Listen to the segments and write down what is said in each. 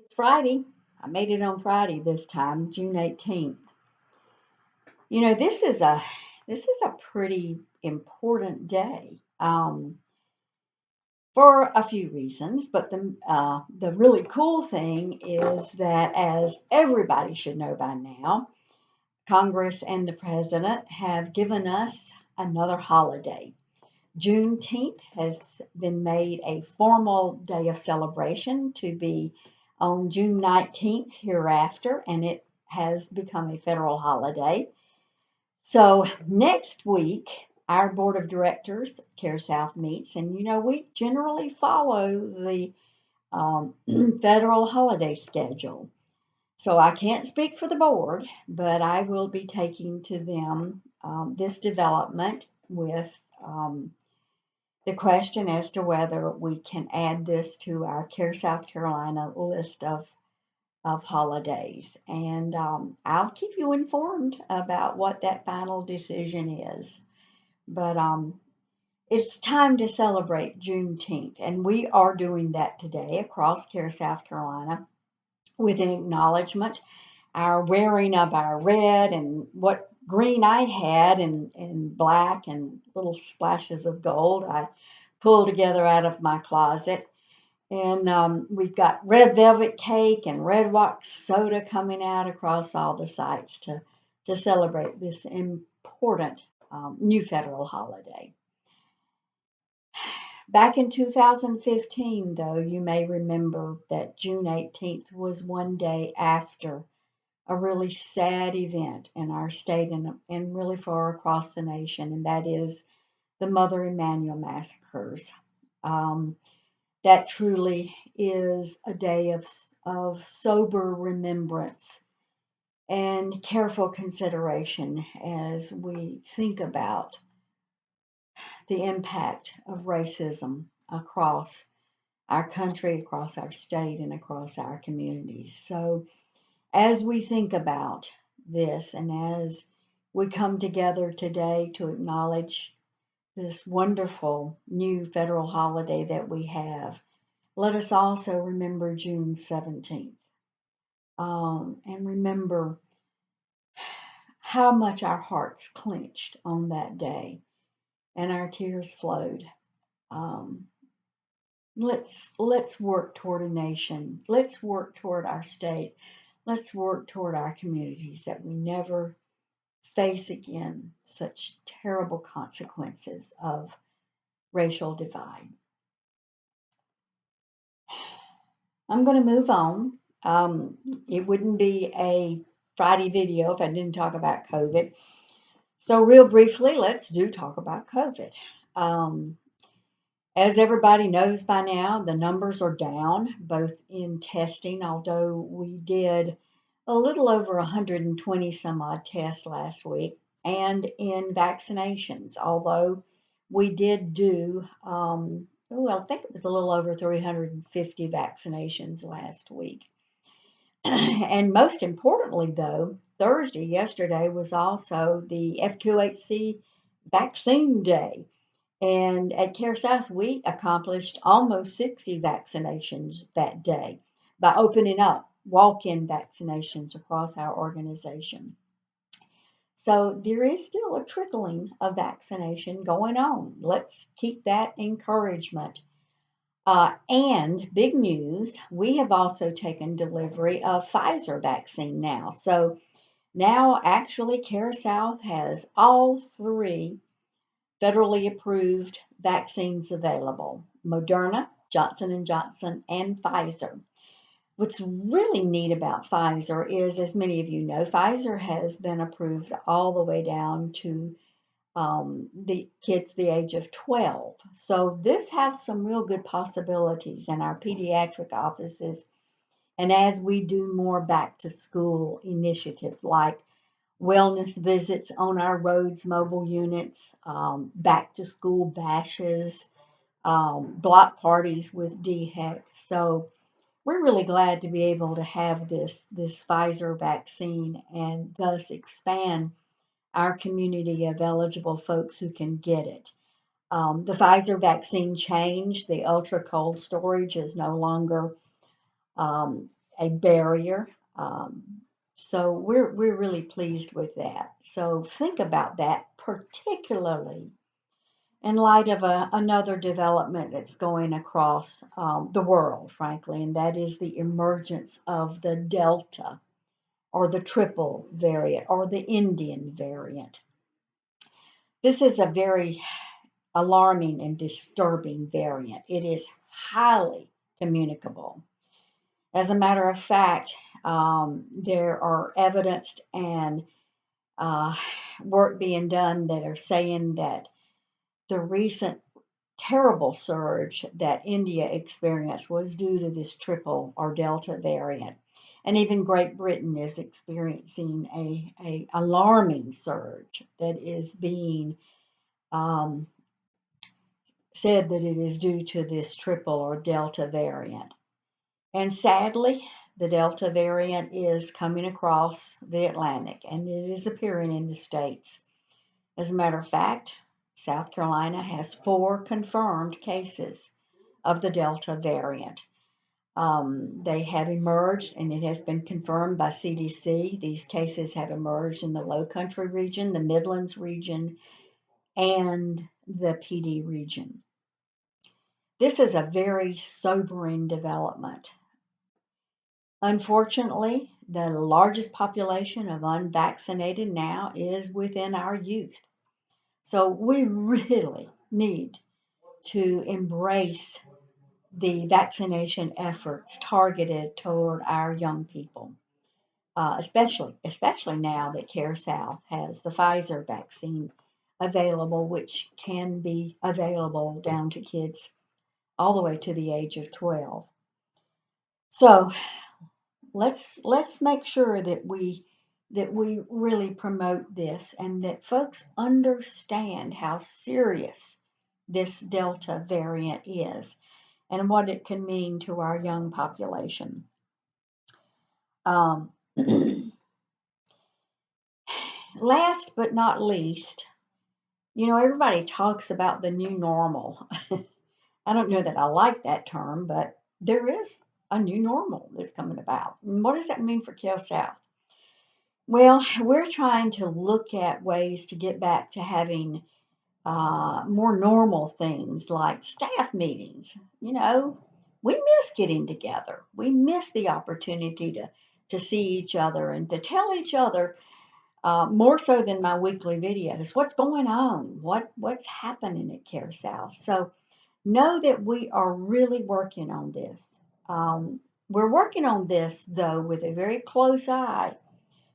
It's Friday. I made it on Friday this time, June 18th. This is a pretty important day for a few reasons, but the really cool thing is that, as everybody should know by now, Congress and the president have given us another holiday. Juneteenth has been made a formal day of celebration to be on June 19th hereafter, and it has become a federal holiday. So next week, our board of directors, Care South, meets, and we generally follow the federal holiday schedule. So I can't speak for the board, but I will be taking to them this development with the question as to whether we can add this to our Care South Carolina list of holidays. And I'll keep you informed about what that final decision is. But it's time to celebrate Juneteenth, and we are doing that today across Care South Carolina with an acknowledgement, our wearing of our red and what green I had and black and little splashes of gold I pulled together out of my closet. And we've got red velvet cake and red wax soda coming out across all the sites to celebrate this important new federal holiday. Back in 2015, though, you may remember that June 18th was one day after a really sad event in our state and really far across the nation, and that is the Mother Emanuel massacres. Um, that truly is a day of sober remembrance and careful consideration as we think about the impact of racism across our country, across our state, and across our communities. So, as we think about this and as we come together today to acknowledge this wonderful new federal holiday that we have, let us also remember June 17th, and remember how much our hearts clenched on that day and our tears flowed. Um, let's work toward a nation. Let's work toward our state. Let's work toward our communities that we never face again such terrible consequences of racial divide. I'm going to move on. It wouldn't be a Friday video if I didn't talk about COVID. So, real briefly, let's do talk about COVID. Um, as everybody knows by now, the numbers are down, both in testing, although we did a little over 120 some odd tests last week, and in vaccinations, although we did do, I think it was a little over 350 vaccinations last week. And most importantly, though, Thursday, yesterday, was also the FQHC vaccine day. And at Care South, we accomplished almost 60 vaccinations that day by opening up walk in vaccinations across our organization. So there is still a trickling of vaccination going on. Let's keep that encouragement. And big news, we have also taken delivery of Pfizer vaccine now. So now actually Care South has all three federally approved vaccines available: Moderna, Johnson and Johnson, and Pfizer. What's really neat about Pfizer is, as many of you know, Pfizer has been approved all the way down to the kids the age of 12. So this has some real good possibilities in our pediatric offices. And as we do more back to school initiatives like wellness visits on our roads, mobile units, back to school bashes, block parties with DHEC. So we're really glad to be able to have this Pfizer vaccine and thus expand our community of eligible folks who can get it. The Pfizer vaccine changed. The ultra cold storage is no longer um, a barrier. So we're really pleased with that. So think about that, particularly in light of another development that's going across the world, frankly, and that is the emergence of the Delta or the triple variant or the Indian variant. This is a very alarming and disturbing variant. It is highly communicable. As a matter of fact, there are evidenced and uh, work being done that are saying that the recent terrible surge that India experienced was due to this triple or Delta variant. And even Great Britain is experiencing a alarming surge that is being um, said that it is due to this triple or Delta variant. And sadly, the Delta variant is coming across the Atlantic and it is appearing in the States. As a matter of fact, South Carolina has 4 confirmed cases of the Delta variant. They have emerged, and it has been confirmed by CDC. These cases have emerged in the Low Country region, the Midlands region, and the PD region. This is a very sobering development. Unfortunately, the largest population of unvaccinated now is within our youth. So we really need to embrace the vaccination efforts targeted toward our young people, especially now that CareSouth has the Pfizer vaccine available, which can be available down to kids all the way to the age of 12. So let's make sure that we really promote this and that folks understand how serious this Delta variant is and what it can mean to our young population. Um, Last but not least, everybody talks about the new normal. I don't know that I like that term, but there is a new normal that's coming about. And what does that mean for CalSouth? Well, we're trying to look at ways to get back to having more normal things like staff meetings. We miss getting together. We miss the opportunity to see each other and to tell each other more so than my weekly videos what's going on, what's happening at CareSouth. So know that we are really working on this. We're working on this though with a very close eye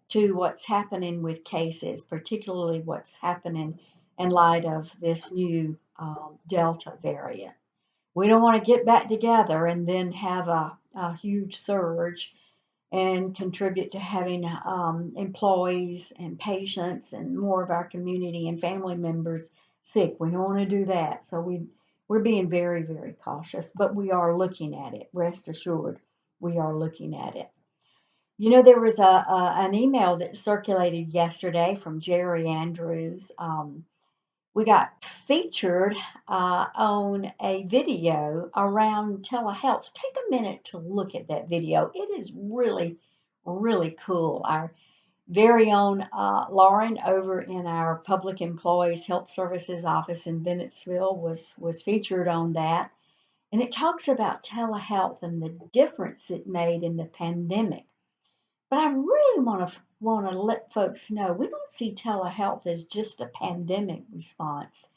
to what's happening with cases, particularly what's happening in light of this new Delta variant. We don't want to get back together and then have a huge surge and contribute to having employees and patients and more of our community and family members sick. We don't want to do that. So we're being very, very cautious, but we are looking at it. Rest assured, we are looking at it. There was an email that circulated yesterday from Jerry Andrews. We got featured on a video around telehealth. Take a minute to look at that video. It is really, really cool. Our very own Lauren over in our Public Employees Health Services office in Bennettsville was featured on that. And it talks about telehealth and the difference it made in the pandemic. But I really want to let folks know we don't see telehealth as just a pandemic response.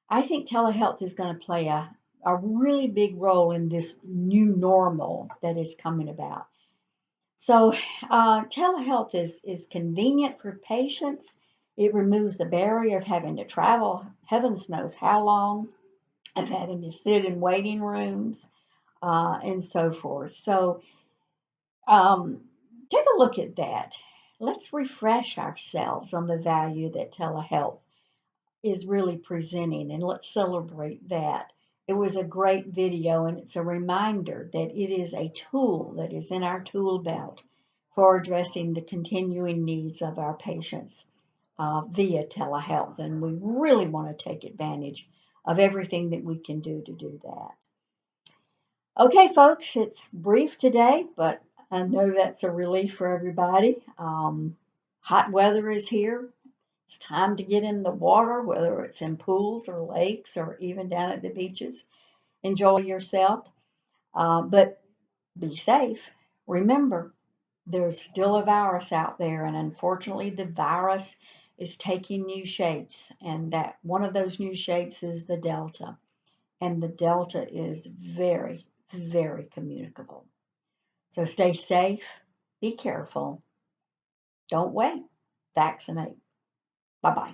I think telehealth is going to play a really big role in this new normal that is coming about. So telehealth is convenient for patients. It removes the barrier of having to travel heavens knows how long, of having to sit in waiting rooms, and so forth. So um, take a look at that. Let's refresh ourselves on the value that telehealth is really presenting, and let's celebrate that. It was a great video, and it's a reminder that it is a tool that is in our tool belt for addressing the continuing needs of our patients via telehealth. And we really want to take advantage of everything that we can do to do that. Okay, folks, it's brief today, but I know that's a relief for everybody. Hot weather is here. It's time to get in the water, whether it's in pools or lakes or even down at the beaches. Enjoy yourself, but be safe. Remember, there's still a virus out there, and unfortunately, the virus is taking new shapes, and that one of those new shapes is the Delta, and the Delta is very, very communicable. So stay safe, be careful, don't wait, vaccinate. Bye bye.